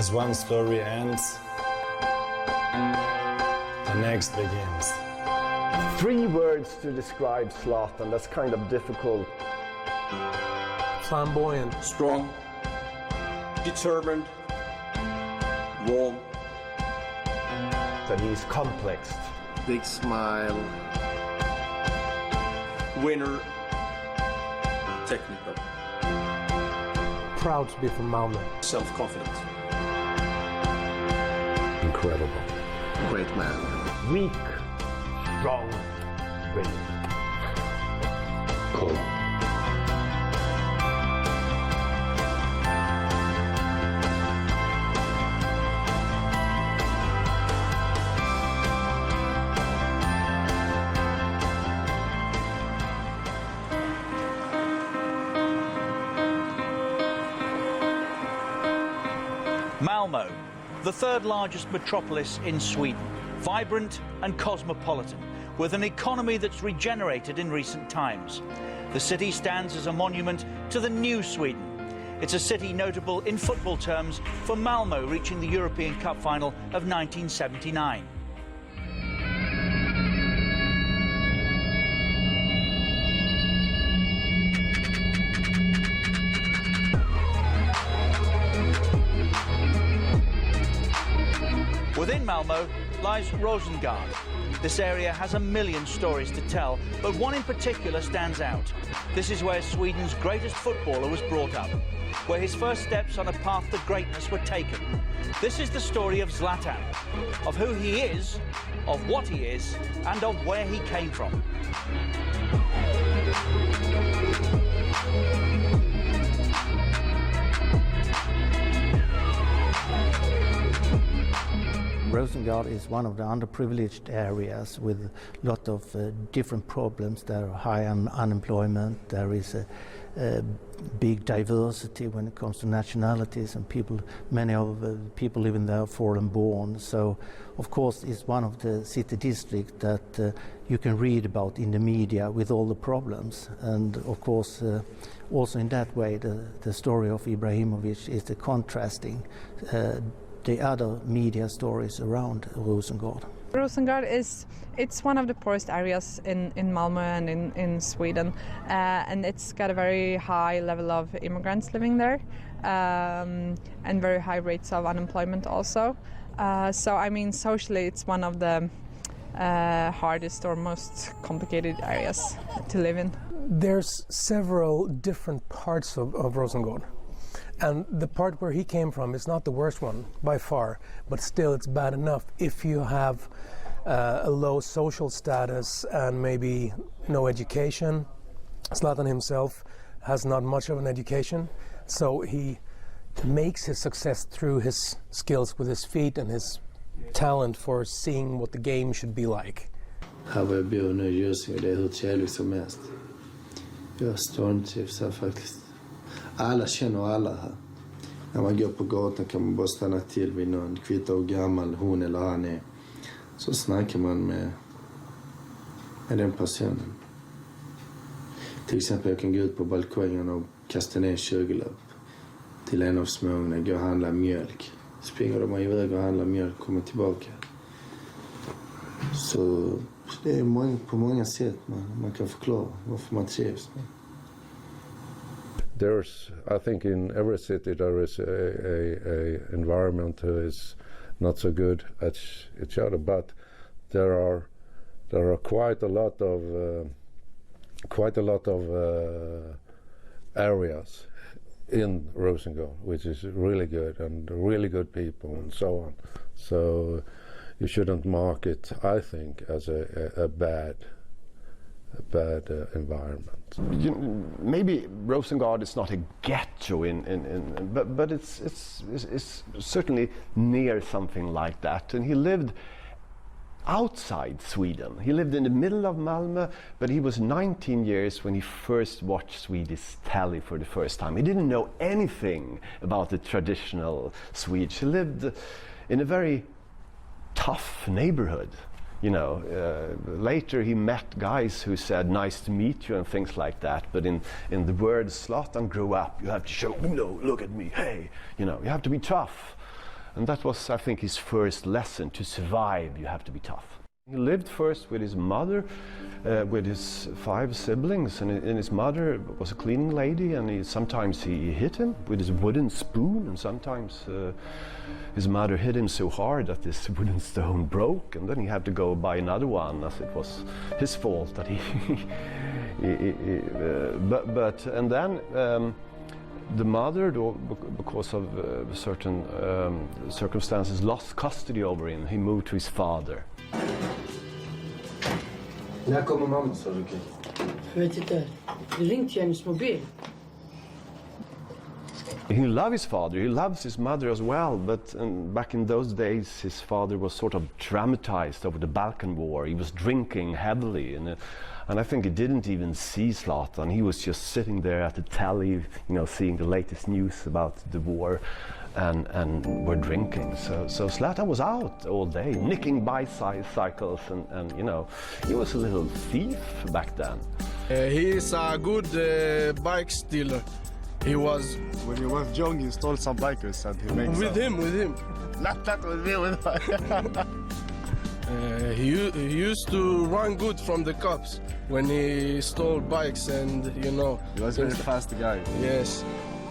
As one story ends, the next begins. 3 words to describe Zlatan, that's kind of difficult. Flamboyant. Strong, determined, warm. That he's complex. Big smile. Winner. Technical. Proud to be from Malmö. Self-confident. Incredible. Great man. Weak, strong, brilliant. Cool. Malmö, the third largest metropolis in Sweden, vibrant and cosmopolitan, with an economy that's regenerated in recent times. The city stands as a monument to the new Sweden. It's a city notable in football terms for Malmö reaching the European Cup final of 1979. Within Malmö lies Rosengård. This area has a million stories to tell, but one in particular stands out. This is where Sweden's greatest footballer was brought up, where his first steps on a path to greatness were taken. This is the story of Zlatan, of who he is, of what he is, and of where he came from. Rosengård is one of the underprivileged areas with a lot of different problems. There are high unemployment, there is a big diversity when it comes to nationalities, and many of the people living there are foreign born. So of course it's one of the city districts that you can read about in the media with all the problems. And of course also in that way the story of Ibrahimović is the contrasting the other media stories around Rosengård. Rosengård it's one of the poorest areas in Malmö and in Sweden, and it's got a very high level of immigrants living there, and very high rates of unemployment also. So I mean, socially it's one of the hardest or most complicated areas to live in. There's several different parts of Rosengård. And the part where he came from is not the worst one by far, but still it's bad enough if you have a low social status and maybe no education. Zlatan himself has not much of an education, so he makes his success through his skills with his feet and his talent for seeing what the game should be like. Här var jag bor nu i Gösing, det är hur trevligt som helst. Jag stormtrivs här faktiskt. Alla känner alla här. När man går på gatan kan man bara stanna till vid någon, kvittar hur gammal hon eller han är. Så snackar man med den personen. Till exempel jag kan gå ut på balkongen och kasta ner en 20-lapp till en av småungarna, gå och handla mjölk. Springer de iväg och handlar mjölk, kommer tillbaka. Så det är på många sätt man kan förklara varför man trivs. I think in every city there is a environment who is not so good at each other, but there are quite a lot of areas in Rosengård which is really good and really good people and so on. So you shouldn't mark it, I think, as a bad environment. Maybe Rosengård is not a ghetto but it's certainly near something like that. And he lived outside Sweden. He lived in the middle of Malmö, but he was 19 years when he first watched Swedish telly for the first time. He didn't know anything about the traditional Swedes. He lived in a very tough neighborhood. You know, later he met guys who said, nice to meet you and things like that. But in the words Zlatan grew up, you have to show, look at me, hey, you know, you have to be tough. And that was, I think, his first lesson. To survive, you have to be tough. He lived first with his mother, with his 5 siblings, and his mother was a cleaning lady, and sometimes he hit him with his wooden spoon, and sometimes his mother hit him so hard that this wooden stone broke, and then he had to go buy another one, as it was his fault that and then the mother, because of certain circumstances, lost custody over him. He moved to his father. När kommer mamma, sa du? Jag vet inte. Du ringde till hennes mobil. He loved his father, he loves his mother as well, but back in those days his father was sort of traumatized over the Balkan War. He was drinking heavily, and I think he didn't even see Zlatan. He was just sitting there at the telly, you know, seeing the latest news about the war, and were drinking. So Zlatan was out all day, nicking bicycles, and you know, he was a little thief back then. He is a good bike stealer. He was. When he was young, he stole some bikers and he makes. With him. Not with me, with He used to run good from the cops when he stole bikes, and you know. He was a very fast guy. Yes.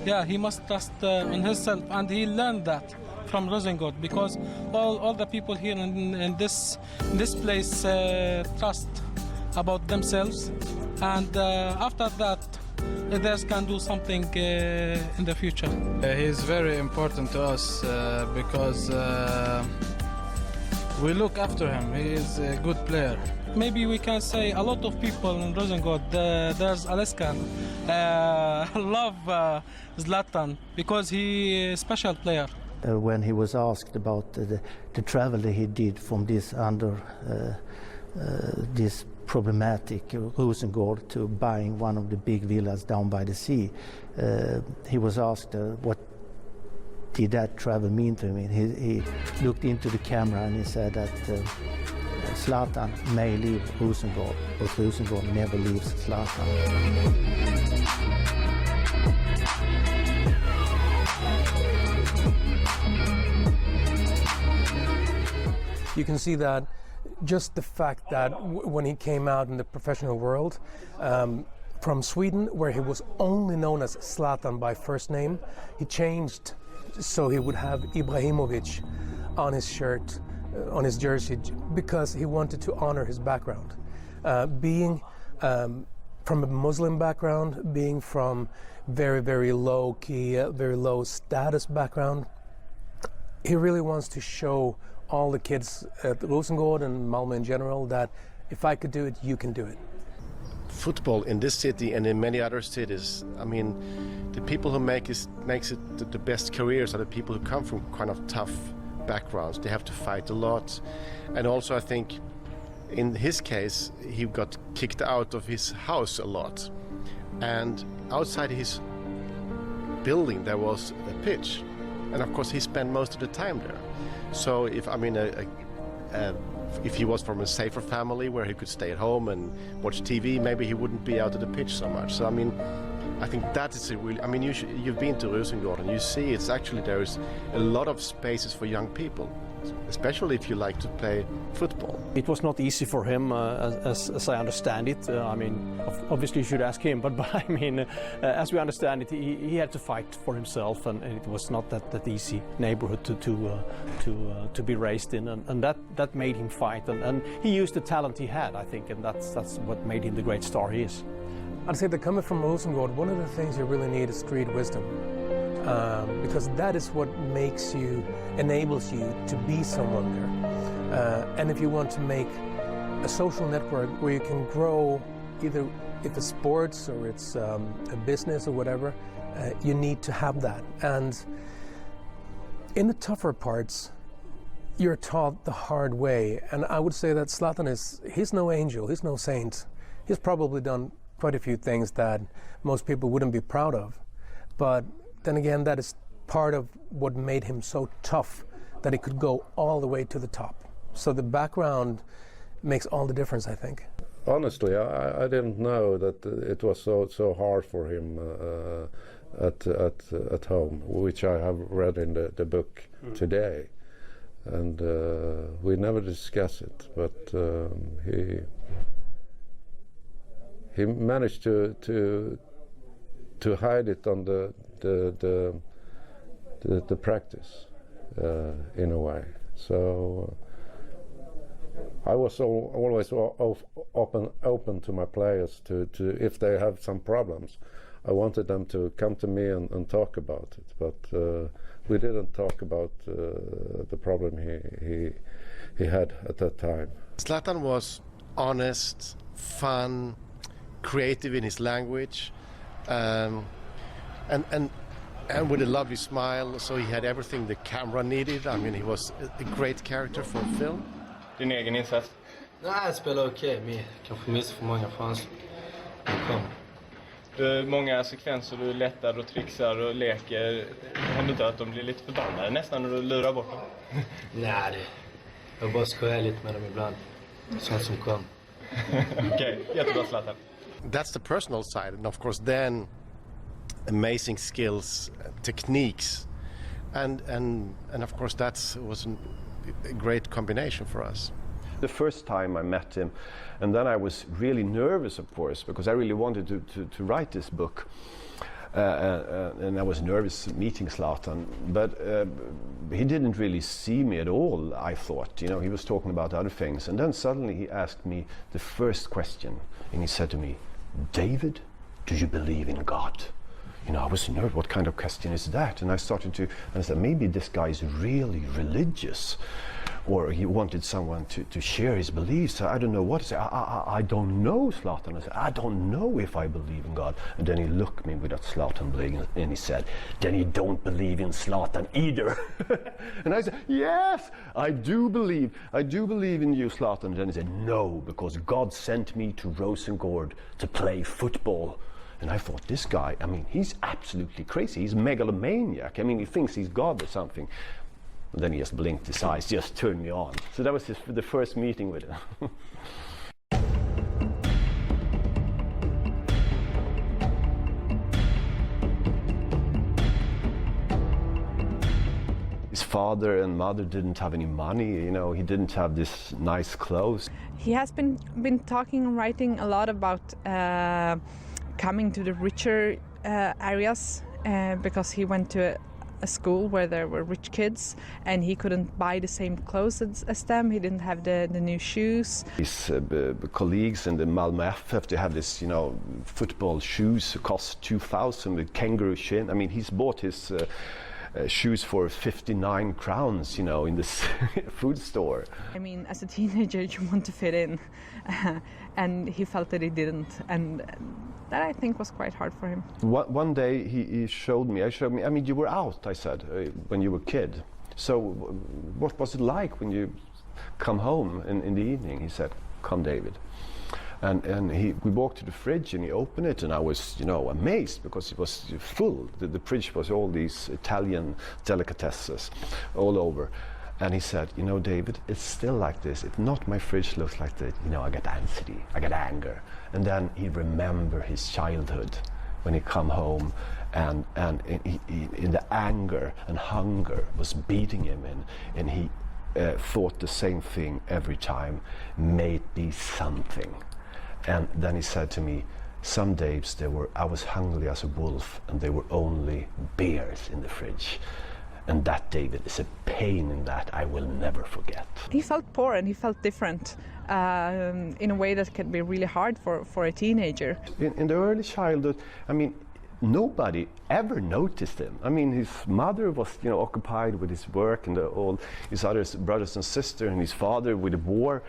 Yeah, he must trust on himself, and he learned that from Rosengård, because all the people here in this place trust about themselves, and after that others can do something in the future. He is very important to us because we look after him. He is a good player. Maybe we can say a lot of people in Rosengård, there's Alaskan, love Zlatan because he is a special player. When he was asked about the travel that he did from this this problematic Rosengård to buying one of the big villas down by the sea, he was asked what did that travel mean to him. He looked into the camera and he said that Zlatan may leave Rosengård, but Rosengård never leaves Zlatan. You can see that just the fact that when he came out in the professional world, from Sweden, where he was only known as Zlatan by first name, he changed so he would have Ibrahimović on his shirt, on his jersey, because he wanted to honor his background. Being from a Muslim background, being from very, very low key, very low status background, he really wants to show all the kids at Rosengård and Malmö in general that if I could do it, you can do it. Football in this city and in many other cities, I mean, the people who makes it the best careers are the people who come from kind of tough backgrounds. They have to fight a lot. And also I think in his case, he got kicked out of his house a lot. And outside his building there was a pitch. And of course he spent most of the time there. So if he was from a safer family where he could stay at home and watch TV, maybe he wouldn't be out at the pitch so much. So I mean, I think that is a really, I mean, you've been to Rosengård and you see there's a lot of spaces for young people, especially if you like to play football. It was not easy for him, as I understand it. I mean, obviously you should ask him, but I mean, as we understand it, he had to fight for himself, and it was not that easy neighborhood to be raised in, and that made him fight, and he used the talent he had, I think, and that's what made him the great star he is. I'd say that coming from Rosengård, one of the things you really need is street wisdom. Because that is what enables you to be someone there. And if you want to make a social network where you can grow, either if it's sports or it's a business or whatever, you need to have that. And in the tougher parts, you're taught the hard way. And I would say that Zlatan he's no angel, he's no saint. He's probably done quite a few things that most people wouldn't be proud of. But then again, that is part of what made him so tough, that he could go all the way to the top. So the background makes all the difference, I think. Honestly, I didn't know that it was so hard for him at home, which I have read in the book today, and we never discuss it. But he managed to hide it on the practice in a way. So I was always open to my players to if they have some problems. I wanted them to come to me and talk about it, but we didn't talk about the problem he had at that time. Zlatan was honest, fun, creative in his language, and with a lovely smile. So he had everything the camera needed. I mean, he was a great character for film. Din egen insats? Nej, jag spelar okej. Vi kanske missar för många chanser. Du, många sekvenser du lättar och trixar och leker. Har du inte att de blir lite förbannade nästan när du lurar bort dem? Nej, jag bara skojar lite med dem ibland. Sånt som kom. Okay, jättebra Zlatan. That's the personal side, and of course then amazing skills, techniques, and of course that was a great combination for us. The first time I met him, and then I was really nervous, of course, because I really wanted to write this book, and I was nervous meeting Zlatan, but he didn't really see me at all, I thought. You know, he was talking about other things, and then suddenly he asked me the first question, and he said to me, "David, do you believe in God?" You know, I was nervous, what kind of question is that? And I started to understand, maybe this guy is really religious, or he wanted someone to share his beliefs. I don't know what to say. I don't know, Zlatan. I said, I don't know if I believe in God. And then he looked at me with that Zlatan bling, and he said, then you don't believe in Zlatan either. And I said, yes, I do believe in you, Zlatan. And then he said, no, because God sent me to Rosengård to play football. And I thought, this guy, I mean, he's absolutely crazy. He's a megalomaniac. I mean, he thinks he's God or something. And then he just blinked his eyes, just turned me on. So that was the first meeting with him. His father and mother didn't have any money, you know, he didn't have this nice clothes. He has been talking and writing a lot about coming to the richer areas because he went to a school where there were rich kids and he couldn't buy the same clothes as them. He didn't have the new shoes. His colleagues in the Malmö FF, they have this, you know, football shoes cost 2,000 with kangaroo shin. I mean, he's bought his shoes for 59 crowns, you know, in this food store. I mean, as a teenager, you want to fit in, and he felt that he didn't, and that I think was quite hard for him. One day he showed me, I mean, you were out, I said, when you were a kid. So what was it like when you come home in the evening? He said, come David. And we walked to the fridge and he opened it, and I was, you know, amazed because it was full. The fridge was all these Italian delicatesses all over. And he said, you know, David, it's still like this. If not my fridge looks like that, you know, I get anxiety, I get anger. And then he remembered his childhood when he come home, and he, in the anger and hunger was beating him in, and he thought the same thing every time, may it be something. And then he said to me, some days I was hungry as a wolf and there were only beers in the fridge. And that, David, is a pain in that I will never forget. He felt poor and he felt different in a way that can be really hard for a teenager. In the early childhood, I mean, nobody ever noticed him. I mean, his mother was, you know, occupied with his work and all his other brothers and sisters, and his father with the war.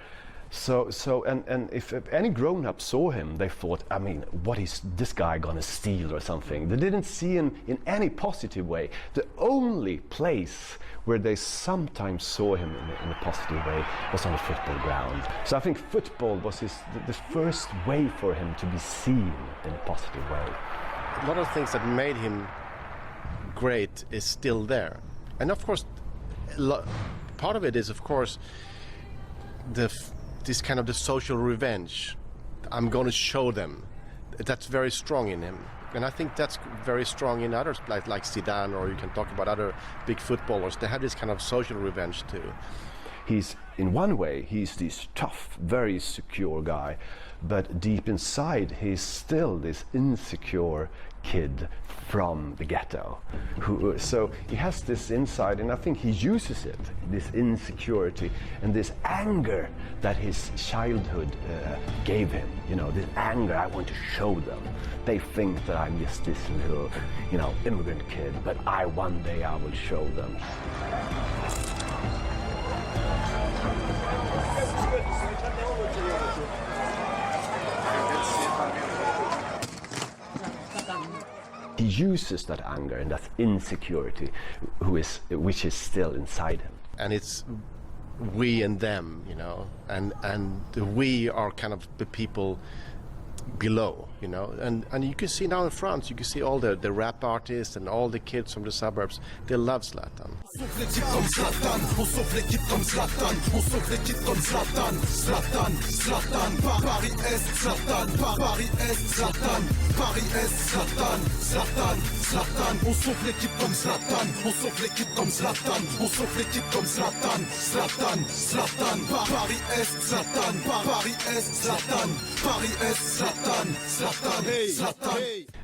And if any grown-up saw him, they thought, I mean, what is this guy gonna steal or something? They didn't see him in any positive way. The only place where they sometimes saw him in a positive way was on the football ground. So I think football was the first way for him to be seen in a positive way. A lot of things that made him great is still there. And of course, part of it is, of course, this kind of the social revenge. I'm going to show them. That's very strong in him. And I think that's very strong in others, like Zidane, or you can talk about other big footballers. They have this kind of social revenge too. He's, in one way, he's this tough, very secure guy, but deep inside he's still this insecure kid from the ghetto. So he has this inside, and I think he uses it, this insecurity and this anger that his childhood gave him. You know, this anger, I want to show them. They think that I'm just this little, you know, immigrant kid, but one day I will show them. He uses that anger and that insecurity, which is still inside him. And it's we and them, you know, and the we are kind of the people below, you know, and you can see now in France, you can see all the rap artists and all the kids from the suburbs, they love Zlatan.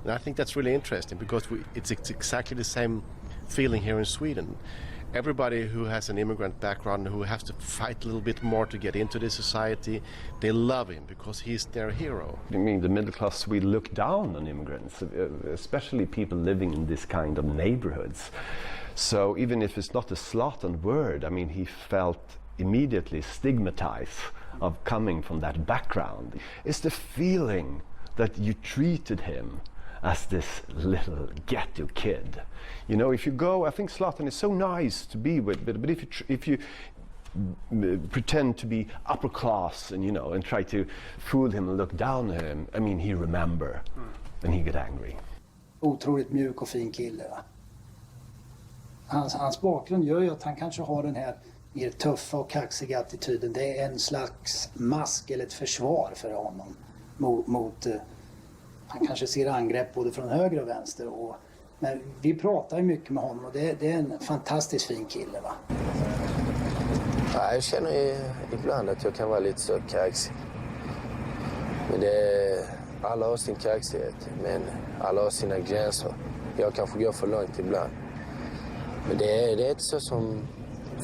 And I think that's really interesting because it's exactly the same feeling here in Sweden. Everybody who has an immigrant background, who has to fight a little bit more to get into this society, they love him because he's their hero. I mean, the middle class, we look down on immigrants, especially people living in this kind of neighborhoods. So even if it's not a Zlatan word, I mean, he felt immediately stigmatized of coming from that background. It's the feeling that you treated him as this little ghetto kid. You know, if you go, I think Zlatan is so nice to be with, but if you pretend to be upper class and, you know, and try to fool him and look down at him, I mean, he remember and he get angry. Otroligt mjuk och fin kille, va? Hans bakgrund gör ju att han kanske har den här mer tuffa och kaxiga attityden. Det är en slags mask eller ett försvar för honom mot han kanske ser angrepp både från höger och vänster. Men vi pratar ju mycket med honom och det är en fantastiskt fin kille, va? Ja, jag känner ibland att jag kan vara lite så kaxig. Men alla har sin kaxighet, men alla har sina gränser. Jag kanske går för långt ibland. Men det är inte så som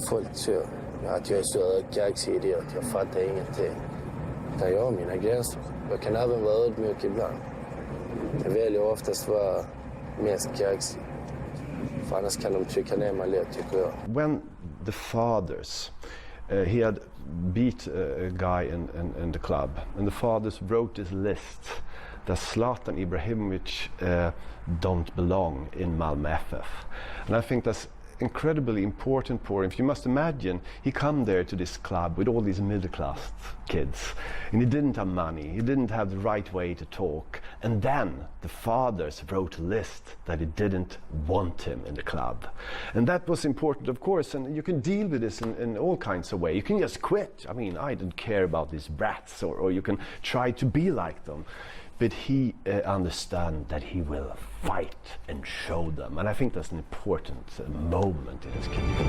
folk tror, att jag är så kaxig idiot, jag fattar ingenting. Utan jag har mina gränser. Jag kan även vara ödmjuk ibland. Jag väljer oftast vara mest kaxig. För annars kan de trycka ner mig lätt, tycker jag. When the fathers, he had beat a guy in the club, and the fathers wrote this list that Zlatan Ibrahimović don't belong in Malmö FF. And I think that's incredibly important for him. If you must imagine, he come there to this club with all these middle-class kids, and he didn't have money, he didn't have the right way to talk, and then the fathers wrote a list that he didn't want him in the club. And that was important, of course, and you can deal with this in all kinds of ways. You can just quit. I mean, I don't care about these brats, or you can try to be like them. But he understands that he will fight and show them. And I think that's an important moment in his career.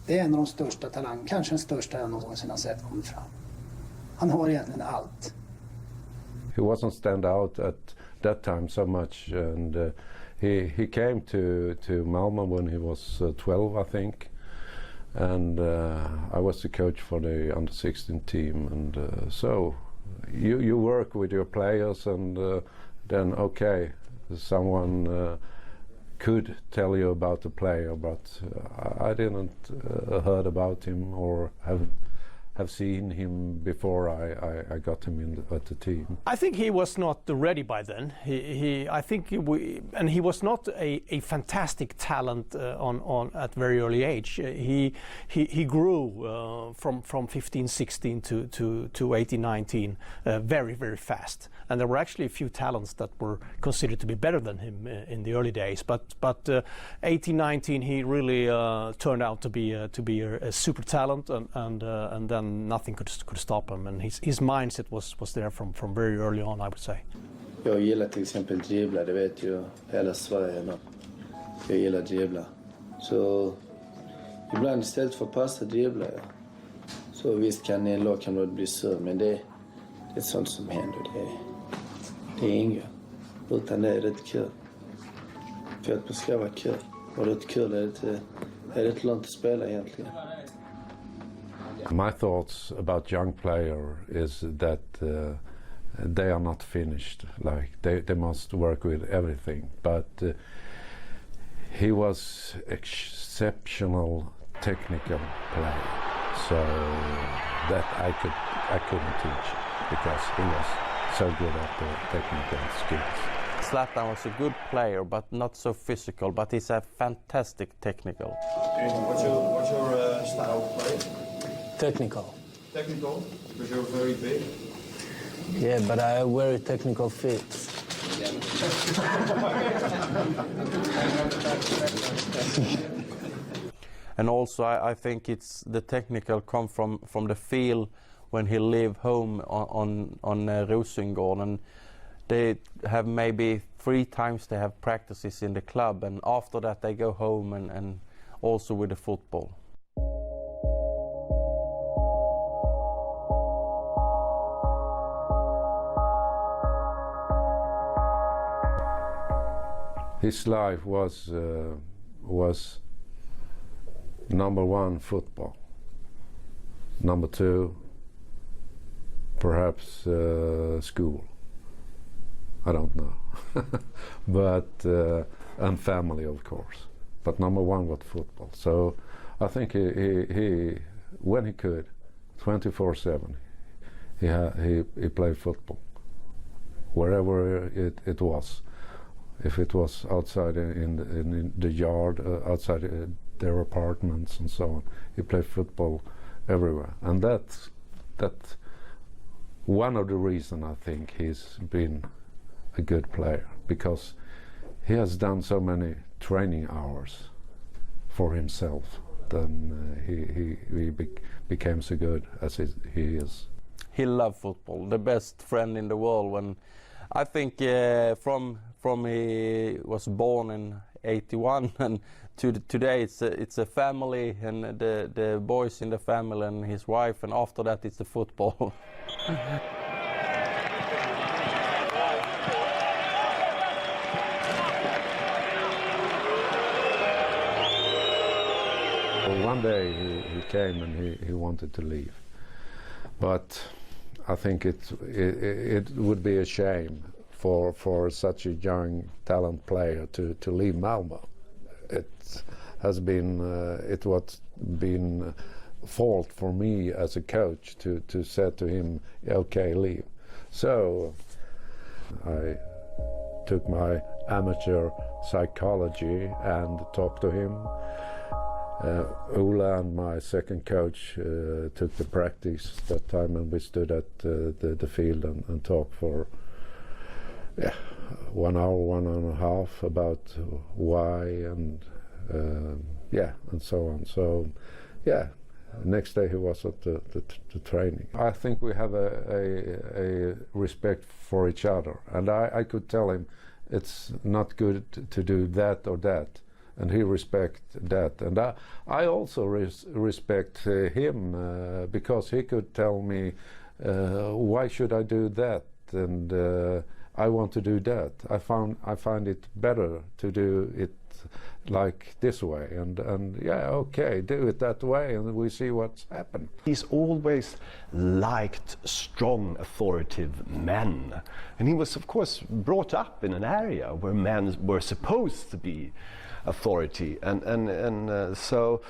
Det är en av de största talangerna, kanske den största jag någonsin har sett komma fram. Han har egentligen allt. He wasn't stand out at that time so much, and he came to Malmö when he was 12, I think, and I was the coach for the under-16 team, and so you work with your players, and then okay, someone could tell you about the player, but I didn't heard about him or have seen him before I got him at the team. I think he was not ready by then. He was not a fantastic talent at very early age. He grew from 15, 16 to 18, 19 very, very fast. And there were actually a few talents that were considered to be better than him in the early days. But 18, 19, he really turned out to be a super talent, and then nothing could stop him. And his mindset was there from very early on, I would say. Jag gillar till exempel dribbla, det vet ju hela Sverige. Jag gillar dribbla. Så ibland istället för att passa dribblar jag. Så visst kan en lagkamrat bli sur, men det är sånt som händer. Det är inget. Utan det är rätt kul. För att det ska vara kul. Och det är kul är det inte långt att spela egentligen. My thoughts about young player is that they are not finished. Like they must work with everything. But he was exceptional technical player, so that I couldn't teach because he was so good at the technical skills. Zlatan was a good player, but not so physical. But he's a fantastic technical. What's your style of play? Technical. Technical, because you're very big. Yeah, but I have very technical feet. And also, I think it's the technical come from the feel when he live home on Rosengård, and they have maybe 3 times they have practices in the club, and after that they go home and also with the football. His life was number 1 football, number 2 perhaps school. I don't know, but and family of course. But number 1 was football. So I think he when he could, 24/7, he played football wherever it was. If it was outside in the yard, outside their apartments and so on, he played football everywhere. And that's one of the reasons I think he's been a good player, because he has done so many training hours for himself. Then he became so good as he is. He loved football, the best friend in the world. When I think from he was born in 81 and to today it's a family, and the boys in the family and his wife, and after that it's the football. One day he came and he wanted to leave, but I think it would be a shame for such a young talent player to leave Malmö. It has been fault for me as a coach to say to him, okay, leave. So I took my amateur psychology and talked to him. Ola and my second coach took the practice that time, and we stood at the field and talked for 1 hour, 1.5 about why and and so on. So next day he was at the training. I think we have a respect for each other, and I could tell him it's not good to do that or that, and he respect that, and I also respect him because he could tell me why should I do that, and I want to do that. I find it better to do it like this way, and okay, do it that way, and we see what's happened. He's always liked strong, authoritative men, and he was, of course, brought up in an area where men were supposed to be authority, and so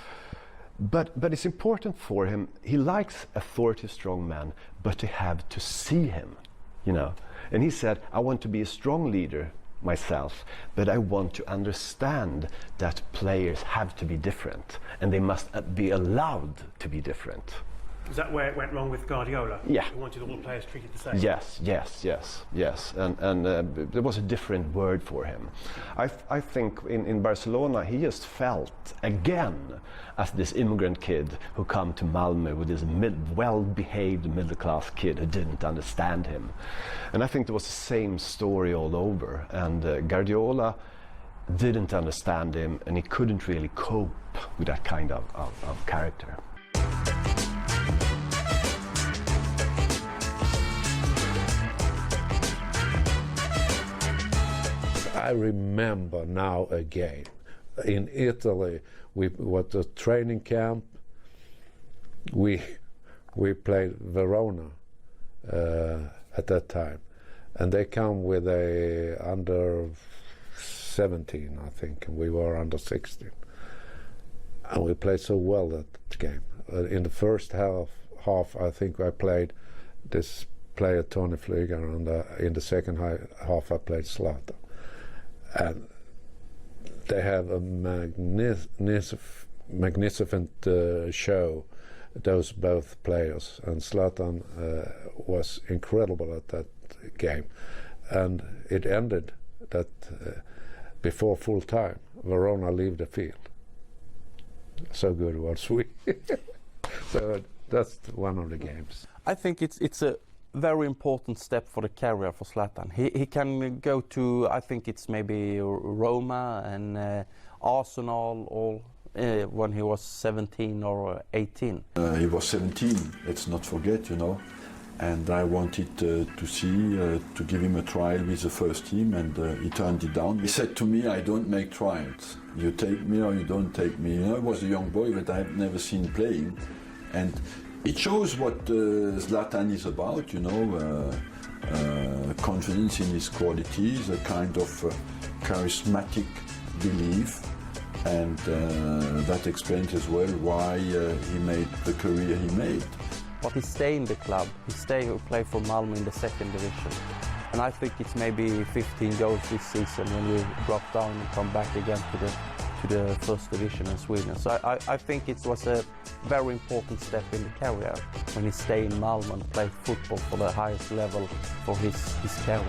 But it's important for him. He likes authoritative, strong men, but to have to see him, you know. And he said, I want to be a strong leader myself, but I want to understand that players have to be different, and they must be allowed to be different. Is that where it went wrong with Guardiola? Yeah. He wanted all players treated the same? Yes. And there was a different word for him. I think in Barcelona he just felt again as this immigrant kid who come to Malmö with this well-behaved middle-class kid who didn't understand him. And I think there was the same story all over. And Guardiola didn't understand him, and he couldn't really cope with that kind of character. I remember now a game in Italy. We was a training camp. We played Verona at that time, and they come with a under 17, I think, and we were under 16, and we played so well that game. In the first half, I think I played this player Tony Flyger, and in the second half I played Zlatan. And they have a magnificent show, those both players. And Zlatan was incredible at that game. And it ended that before full time, Verona leave the field. So good was we. So that's one of the games. I think it's a very important step for the career for Zlatan. He can go to, I think it's maybe Roma and Arsenal, all when he was 17 or 18. He was 17, let's not forget, you know, and I wanted to give him a trial with the first team, and he turned it down. He said to me, I don't make trials. You take me or you don't take me. You know, I was a young boy, but I've never seen playing. And it shows what Zlatan is about, you know, confidence in his qualities, a kind of charismatic belief, and that explains as well why he made the career he made. But he stayed in the club, he played for Malmö in the second division. And I think it's maybe 15 goals this season when we drop down and come back again to the first division in Sweden. So I think it was a very important step in the career when he stayed in Malmö and played football for the highest level for his career.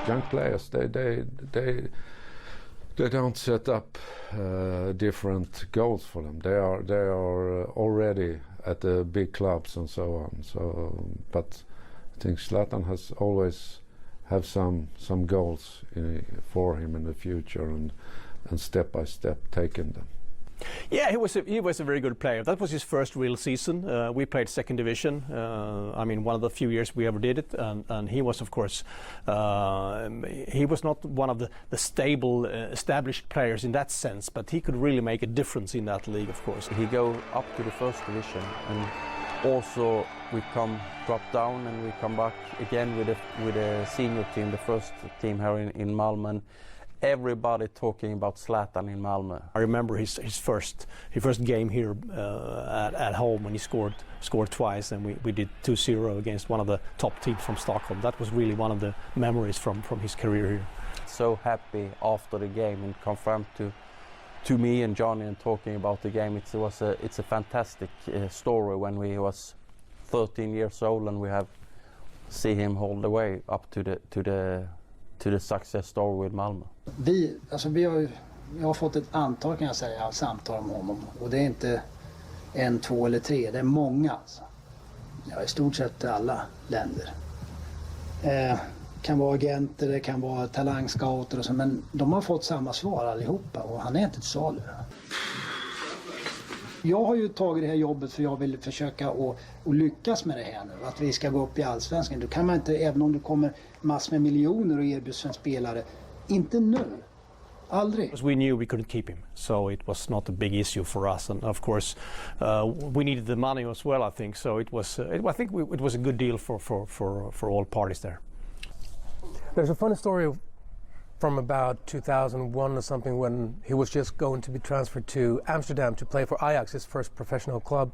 Young players, they don't set up different goals for them. They are already at the big clubs and so on. So, but I think Zlatan has always have some goals for him in the future, and step by step taken them. Yeah, he was a very good player. That was his first real season. We played second division. I mean, one of the few years we ever did it. And he was, of course, he was not one of the stable, established players in that sense, but he could really make a difference in that league, of course. He go up to the first division, and also we drop down, and we come back again with a senior team, the first team here in Malmö. Everybody talking about Zlatan in Malmö. I remember his first game here at home when he scored twice, and we did 2-0 against one of the top teams from Stockholm. That was really one of the memories from his career here. So happy after the game and confirmed to me and Johnny and talking about the game. It's a fantastic story when we was 13 years old, and we have see him all the way up to the success story with Malmö. Jag har fått ett antal, kan jag säga, samtal om honom, och det är inte 1, 2 eller 3, det är många alltså. Ja, i stort sett alla länder. Kan vara agenter, det kan vara talangscouter och så, men de har fått samma svar allihopa, och han är inte till salu. Jag har ju tagit det här jobbet för jag vill försöka att lyckas med det här nu. Att vi ska gå upp i allsvenskan. Då kan man inte, även om det kommer massor med miljoner och erbjuds en spelare, inte nu. Aldrig. Because we knew we couldn't keep him, so it was not a big issue for us. And of course, we needed the money as well, I think. So it was, I think it was a good deal for all parties there. There's a funny story from about 2001 or something when he was just going to be transferred to Amsterdam to play for Ajax, his first professional club.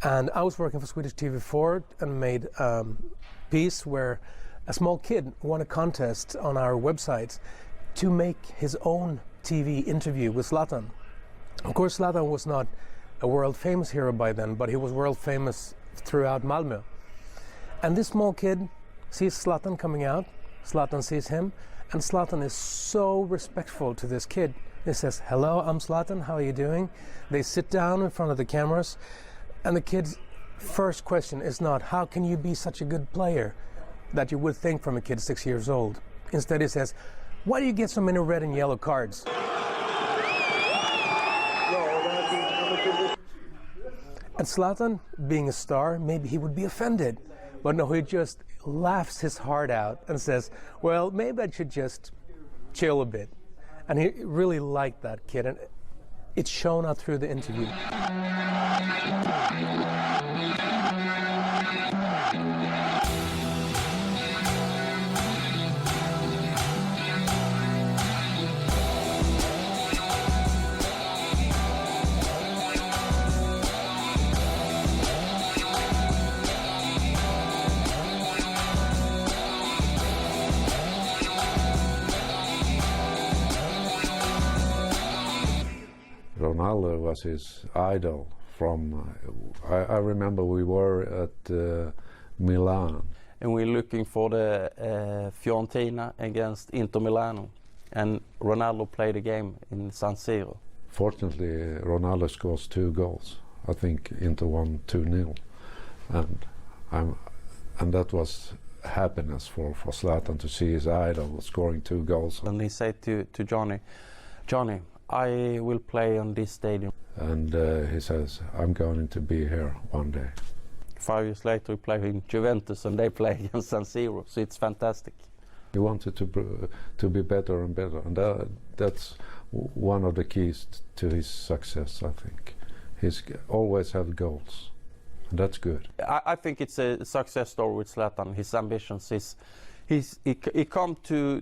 And I was working for Swedish TV4 and made a piece where a small kid won a contest on our website to make his own TV interview with Zlatan. Of course, Zlatan was not a world famous hero by then, but he was world famous throughout Malmö. And this small kid sees Zlatan coming out, Zlatan sees him, and Zlatan is so respectful to this kid. He says, "Hello, I'm Zlatan, how are you doing?" They sit down in front of the cameras, and the kid's first question is not, "How can you be such a good player?" that you would think from a kid 6 years old. Instead he says, "Why do you get so many red and yellow cards?" And Zlatan, being a star, maybe he would be offended. But no, he just laughs his heart out and says, "Well, maybe I should just chill a bit." And he really liked that kid, and it shone out through the interview. Ronaldo was his idol from, I remember we were at Milan. And we're looking for the Fiorentina against Inter Milano. And Ronaldo played a game in San Siro. Fortunately, Ronaldo scores 2 goals. I think Inter won 2-0. And that was happiness for Zlatan to see his idol scoring 2 goals. And he said to Johnny, "Johnny, I will play on this stadium." And he says, "I'm going to be here one day." 5 years later, we play in Juventus and they play against San Siro, so it's fantastic. He wanted to be better and better, and that's one of the keys to his success, I think. He's always had goals, and that's good. I think it's a success story with Zlatan, his ambitions. He come to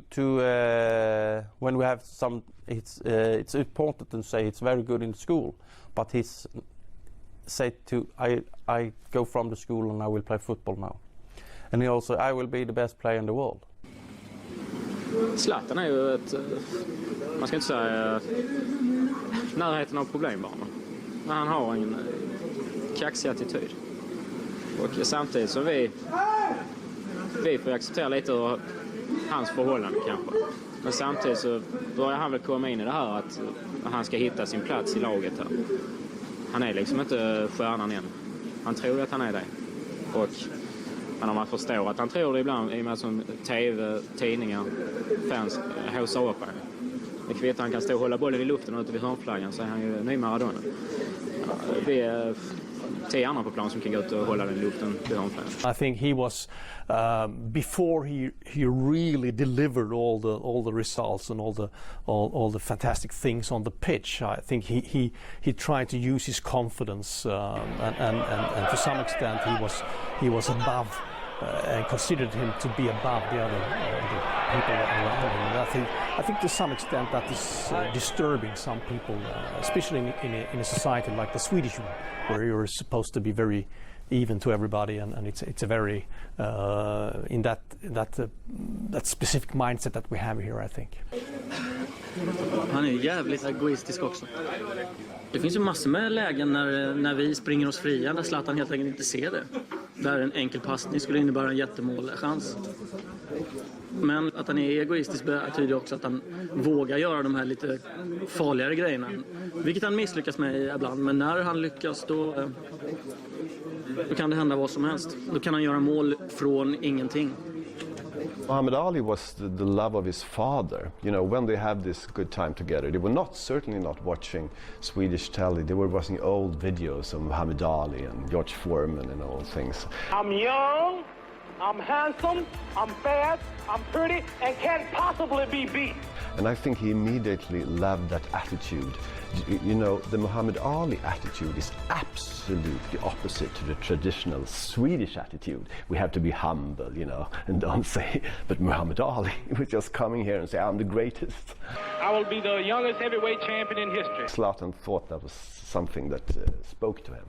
when we have some. It's important to say it's very good in school, but he's said to I go from the school and I will play football now, and he also I will be the best player in the world. Zlatan är ju ett, man ska inte säga närheten av problembarn, men han har en kaxig attityd, och samtidigt som vi får acceptera lite av hans förhållande kanske. Men samtidigt så börjar han väl komma in i det här att han ska hitta sin plats i laget här. Han är liksom inte stjärnan än. Han tror att han är det. Men om man förstår att han tror det ibland, i och med som tv, tidningar, fans haussar upp honom. Det kvittar, han kan stå och hålla bollen i luften ute vid hörnflaggan, så är han ju ny Maradona. Det är 10 andra på plan som kan gå ut och hålla den i luften vid hörnflaggan. I think he was before he really delivered all the results and all the fantastic things on the pitch. I think he tried to use his confidence and to some extent he was above and considered him to be above the other people around him. And I think to some extent that is disturbing some people, especially in a society like the Swedish one, where you're supposed to be very even to everybody, and it's a very in that specific mindset that we have here, I think. Han är jävligt egoistisk också. Det finns ju massor med lägen när vi springer oss fria där Zlatan helt enkelt inte ser det. Där en enkel passning skulle innebära en jättemålchans. Men att han är egoistisk betyder också att han vågar göra de här lite farligare grejerna. Vilket han misslyckas med ibland, men när han lyckas då kan det hända vad som helst. Då kan han göra mål från ingenting. Muhammad Ali was the love of his father. You know, when they have this good time together, they were certainly not watching Swedish telly. They were watching old videos of Muhammad Ali and George Foreman and all things. I'm young, I'm handsome, I'm fast, I'm pretty, and can't possibly be beat. And I think he immediately loved that attitude. You know, the Muhammad Ali attitude is absolutely opposite to the traditional Swedish attitude. We have to be humble, you know, and don't say, but Muhammad Ali was just coming here and say, I'm the greatest. I will be the youngest heavyweight champion in history. Zlatan thought that was something that spoke to him.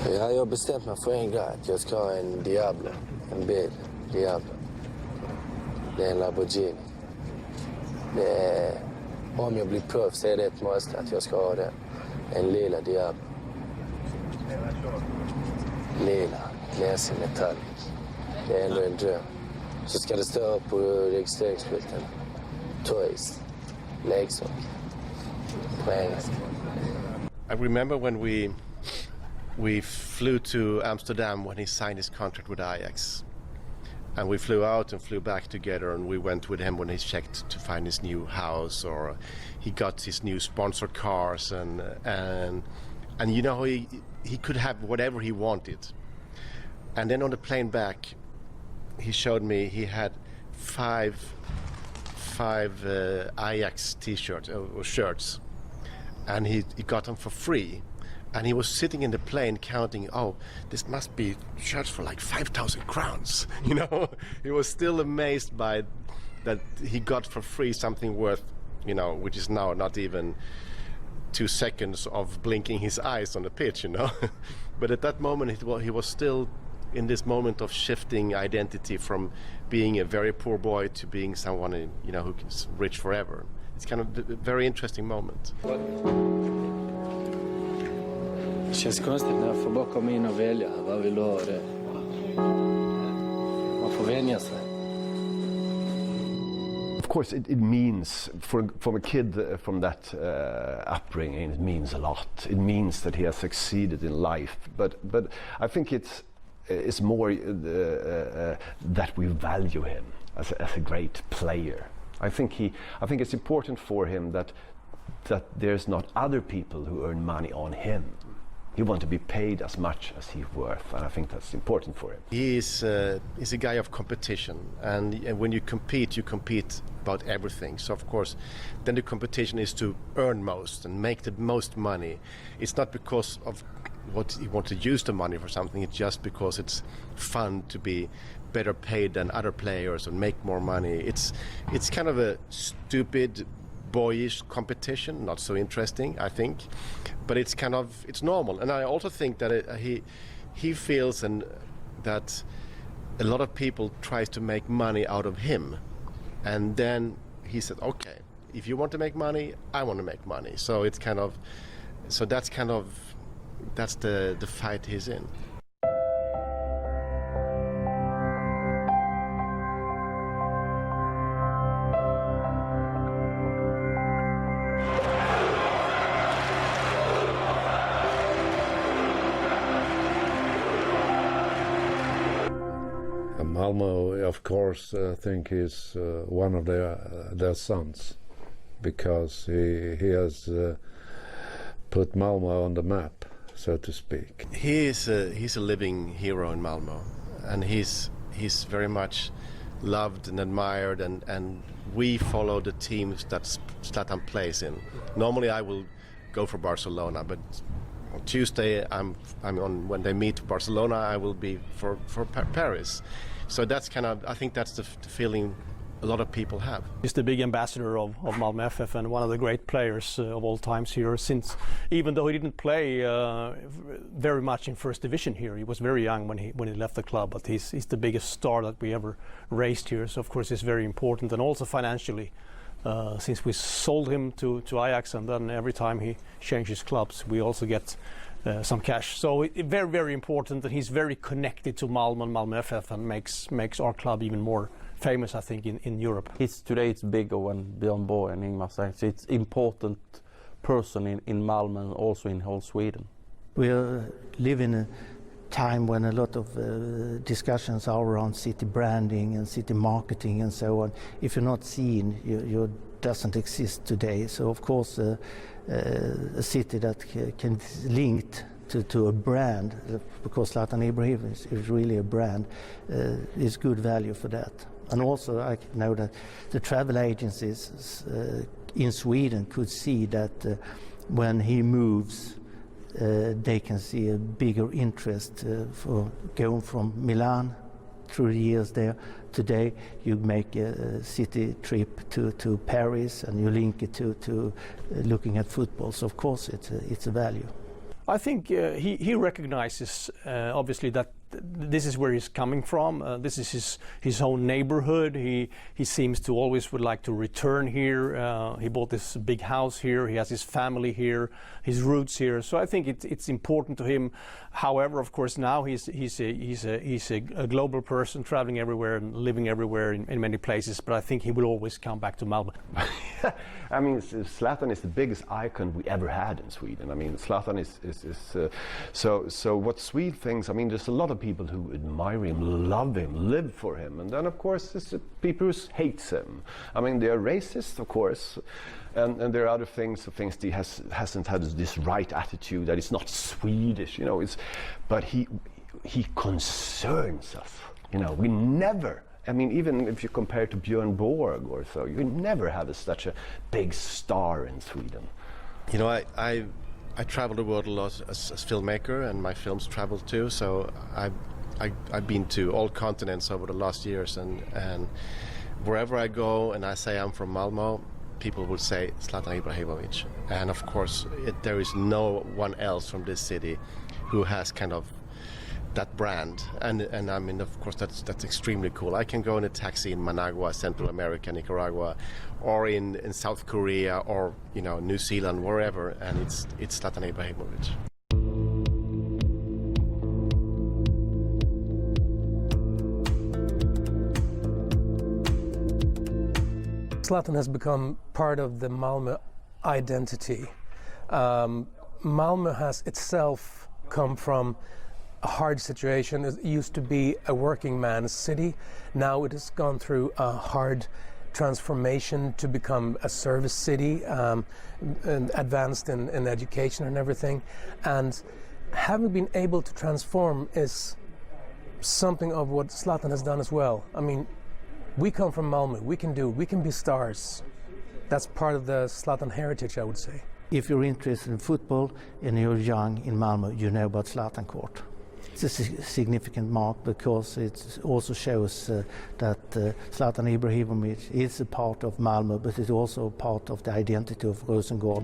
Jag har bestämt mig för en grej, att jag ska ha en Diablo, en bil, Diablo. Det är en Lamborghini. Det är, om jag blir proffs är det ett måste att jag ska ha det. En lila Diablo. Lila, glänsig metallic. Det är ändå en dröm. Så ska det stå på registreringsskylten. Toys, leksak. På engelska. I remember when we flew to Amsterdam when he signed his contract with Ajax. And we flew out and flew back together, and we went with him when he checked to find his new house, or he got his new sponsored cars, and you know, he could have whatever he wanted. And then on the plane back, he showed me he had five Ajax t-shirts or shirts, and he got them for free. And he was sitting in the plane counting, oh, this must be shirts for like 5,000 crowns. You know, he was still amazed by that he got for free something worth, you know, which is now not even 2 seconds of blinking his eyes on the pitch, you know. But at that moment, he was still in this moment of shifting identity from being a very poor boy to being someone, you know, who's rich forever. It's kind of a very interesting moment. Det känns konstigt när jag får bara komma in och välja. Vad vill du ha det? Man får vänja sig. Of course, it means, from a kid from that upbringing, it means a lot. It means that he has succeeded in life. But I think it's more that we value him as a great player. I think it's important for him that there's not other people who earn money on him. He wants to be paid as much as he's worth, and I think that's important for him. He's a guy of competition, and when you compete about everything. So of course, then the competition is to earn most and make the most money. It's not because of what he wants to use the money for something. It's just because it's fun to be better paid than other players and make more money. It's kind of a stupid, boyish competition, not so interesting, I think, but it's normal. And I also think that he feels and that a lot of people tries to make money out of him, and then he said, okay, if you want to make money, I want to make money. So that's the fight he's in. Malmo, of course, think he's one of their sons, because he has put Malmo on the map, so to speak. He's a living hero in Malmo, and he's very much loved and admired, and we follow the teams that Zlatan plays in. Normally I will go for Barcelona, but on Tuesday I'm on, when they meet Barcelona, I will be for Paris. So that's I think that's the feeling a lot of people have. He's the big ambassador of Malmö FF and one of the great players of all times here, since even though he didn't play very much in first division here, he was very young when he left the club, but he's the biggest star that we ever raised here, so of course it's very important, and also financially since we sold him to Ajax, and then every time he changes clubs, we also get some cash. So very, very important, and he's very connected to Malmö and Malmö FF, and makes our club even more famous, I think, in Europe. Today it's bigger when Björn Borg and Ingmar says it's important person in Malmö and also in whole Sweden. We live in a time when a lot of discussions are around city branding and city marketing and so on. If you're not seen, you doesn't exist today. So of course a city that can link to a brand, because Zlatan Ibrahimović is really a brand, is good value for that. And also I know that the travel agencies in Sweden could see that when he moves, they can see a bigger interest for going from Milan through the years there. Today you make a city trip to Paris and you link it to looking at football. So of course it's a value. I think he recognizes obviously that this is where he's coming from. This is his own neighborhood. He seems to always would like to return here. He bought this big house here. He has his family here, his roots here. So I think it's important to him. However, of course, now he's a global person, traveling everywhere and living everywhere in many places. But I think he will always come back to Malmö. I mean, Zlatan is the biggest icon we ever had in Sweden. I mean, Zlatan is so what Sweden thinks. I mean, there's a lot of people who admire him, love him, live for him, and then of course there's the people who hates him. I mean, they are racist, of course, and there are other things that he hasn't had this right attitude, that it's not Swedish, you know. But he concerns us, you know. We never. I mean, even if you compare to Björn Borg or so, you never have such a big star in Sweden. You know, I travel the world a lot as filmmaker, and my films travel too. So I've been to all continents over the last years, and wherever I go and I say I'm from Malmö, people will say Zlatan Ibrahimović. And of course, there is no one else from this city who has kind of that brand, and I mean, of course, that's extremely cool. I can go in a taxi in Managua, Central America, Nicaragua, or in South Korea, or you know, New Zealand, wherever, and it's Zlatan Ibrahimović. Zlatan has become part of the Malmö identity. Malmö has itself come from a hard situation. It used to be a working man's city. Now it has gone through a hard transformation to become a service city, and advanced in education and everything. And having been able to transform is something of what Zlatan has done as well. I mean, we come from Malmö. We can be stars. That's part of the Zlatan heritage, I would say. If you're interested in football and you're young in Malmö, you know about Zlatan Court. It's a significant mark because it also shows that Zlatan Ibrahimović is a part of Malmö, but it's also part of the identity of Rosengård.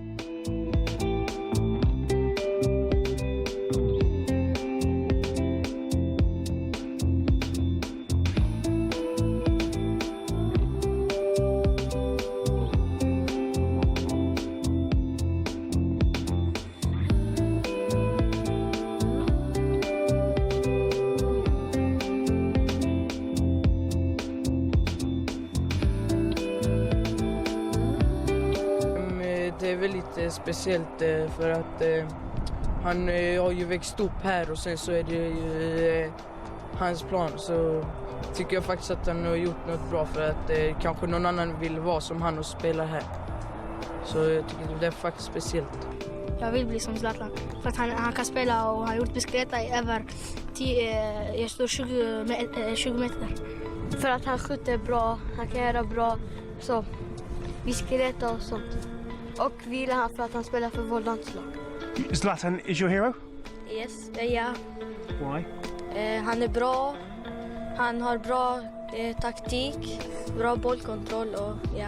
Det är väldigt speciellt för att han har ju växt upp här och sen så är det ju hans plan, så tycker jag faktiskt att han har gjort något bra, för att kanske någon annan vill vara som han och spela här. Så jag tycker det är faktiskt speciellt. Jag vill bli som Zlatan för att han kan spela och han har gjort bicicleta i över 20 meter. För att han skjuter bra, han kan göra bra så bicicleta och sånt. Och vi gillar han för att han spelar för vårt landslag. Zlatan is your hero? Yes, ja. Why? Han är bra, han har bra taktik, bra bollkontroll och ja.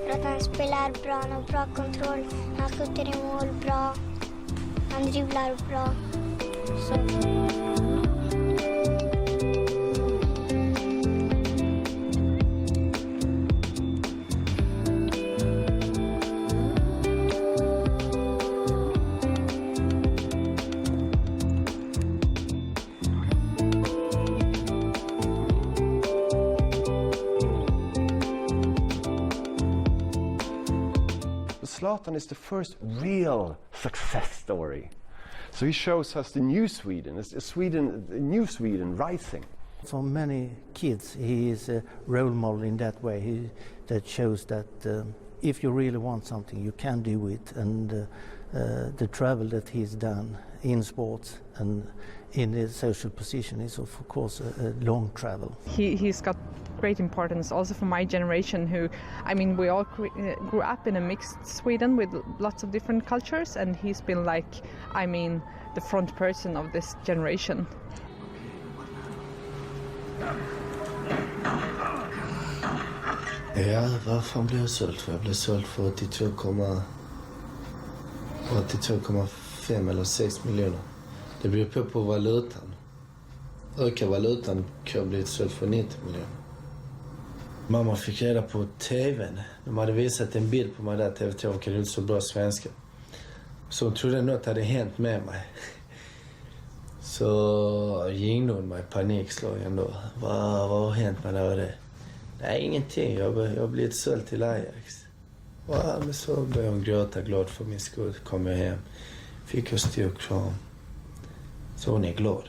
För att han spelar bra, han har bra kontroll, han skjuter i mål bra, han dribblar bra. Så. Zlatan is the first real success story. So he shows us the new Sweden, new Sweden rising. For many kids, he is a role model in that way. That shows that if you really want something, you can do it. And the travel that he's done in sports and in his social position is, of course, a long travel. He's got great importance also for my generation who, I mean, we all grew up in a mixed Sweden with lots of different cultures, and he's been like, I mean, the front person of this generation. Ja, varför blev jag såld för? Jag blev såld för 82,5 eller 6 miljoner. Det beror på valutan. Ökar valutan kan jag bli såld för 90 miljoner. Mamma fick reda på tvn. De hade visat en bild på mig där, TV2 kan inte så bra svenska. Så hon trodde något hade hänt med mig. Så ringde hon mig panikslagen då. Vad har hänt med det? Nej, ingenting. Jag har blivit såld till Ajax. Men så började hon gråta glad för min skull. Kom jag hem. Fick jag stor kram. Så hon är glad.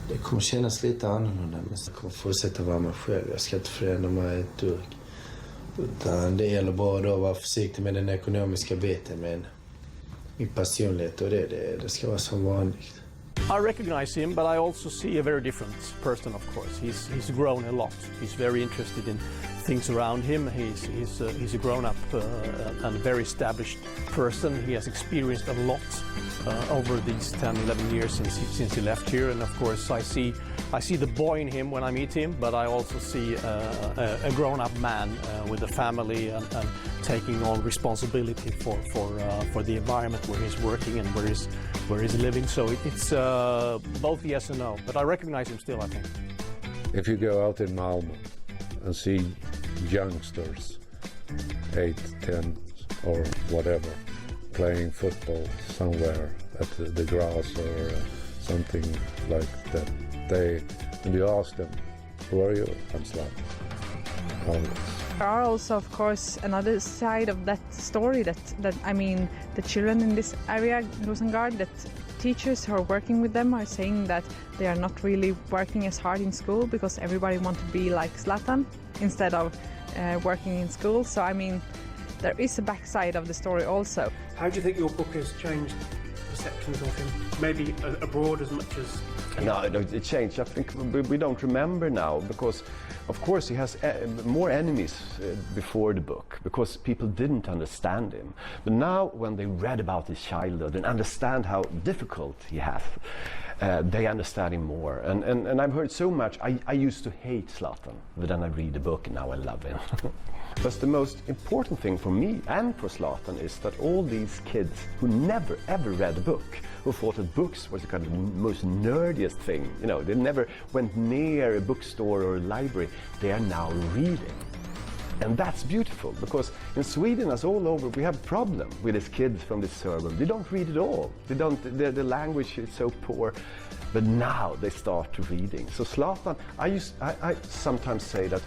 Det kommer kännas lite annorlunda, men jag kommer fortsätta vara mig själv. Jag ska inte förändra mig ett dugg. Utan det gäller bara då att vara försiktig med den ekonomiska biten. Men min personlighet och det ska vara som vanligt. I recognize him, but I also see a very different person, of course. He's grown a lot. He's very interested in things around him. He's a grown-up and very established person. He has experienced a lot over these 10, 11 years since he left here. And of course, I see the boy in him when I meet him, but I also see a grown-up man with a family and taking on responsibility for the environment where he's working and where he's living. So it's both yes and no, but I recognize him still, I think. If you go out in Malmö and see youngsters, 8, 10 or whatever, playing football somewhere at the grass or something like that, and you ask them, who are you? I'm Zlatan. There are also, of course, another side of that story that I mean, the children in this area, Rosengård, that teachers who are working with them are saying that they are not really working as hard in school because everybody wants to be like Zlatan instead of working in school. So, I mean, there is a backside of the story also. How do you think your book has changed perceptions of him? Maybe abroad as much as... No, it changed. I think we don't remember now because, of course, he has more enemies before the book because people didn't understand him. But now, when they read about his childhood and understand how difficult he has, they understand him more. And I've heard so much. I used to hate Zlatan, but then I read the book and now I love him. But the most important thing for me and for Zlatan is that all these kids who never ever read a book, who thought that books was the kind of the most nerdiest thing, you know, they never went near a bookstore or a library, they are now reading. And that's beautiful because in Sweden, as all over, we have a problem with these kids from this suburb. They don't read at all. The language is so poor. But now they start reading. So Zlatan, I sometimes say that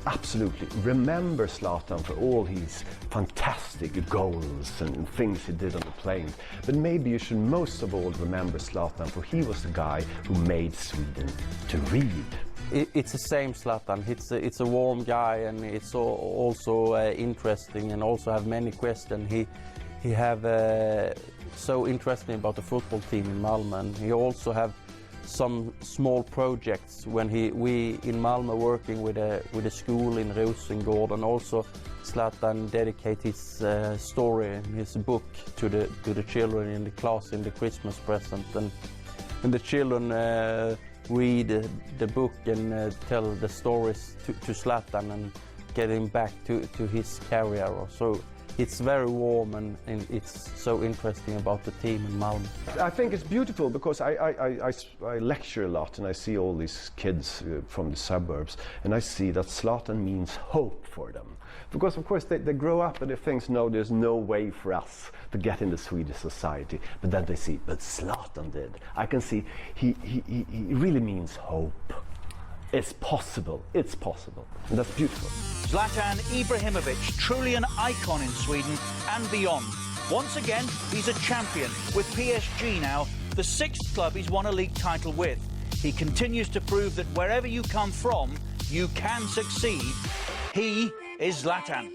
absolutely remember Zlatan for all his fantastic goals and things he did on the plane. But maybe you should most of all remember Zlatan for he was the guy who made Sweden to read. It's the same Zlatan. It's a warm guy and it's also interesting and also have many questions. He have so interesting about the football team in Malmö, and he also have some small projects when we in Malmö working with a school in Rosengård, and also Zlatan dedicate his story and his book to the children in the class in the Christmas present, and the children read the book and tell the stories to Zlatan and get him back to his career. So it's very warm and it's so interesting about the team in Malmö. I think it's beautiful because I lecture a lot and I see all these kids from the suburbs and I see that Zlatan means hope for them. Because of course they grow up and they think, no, there's no way for us to get in the Swedish society. But then they see, but Zlatan did. I can see he really means hope. is possible. It's possible. And that's beautiful. Zlatan Ibrahimović, truly an icon in Sweden and beyond. Once again, he's a champion with PSG now, the 6th club he's won a league title with. He continues to prove that wherever you come from, you can succeed. He is Zlatan.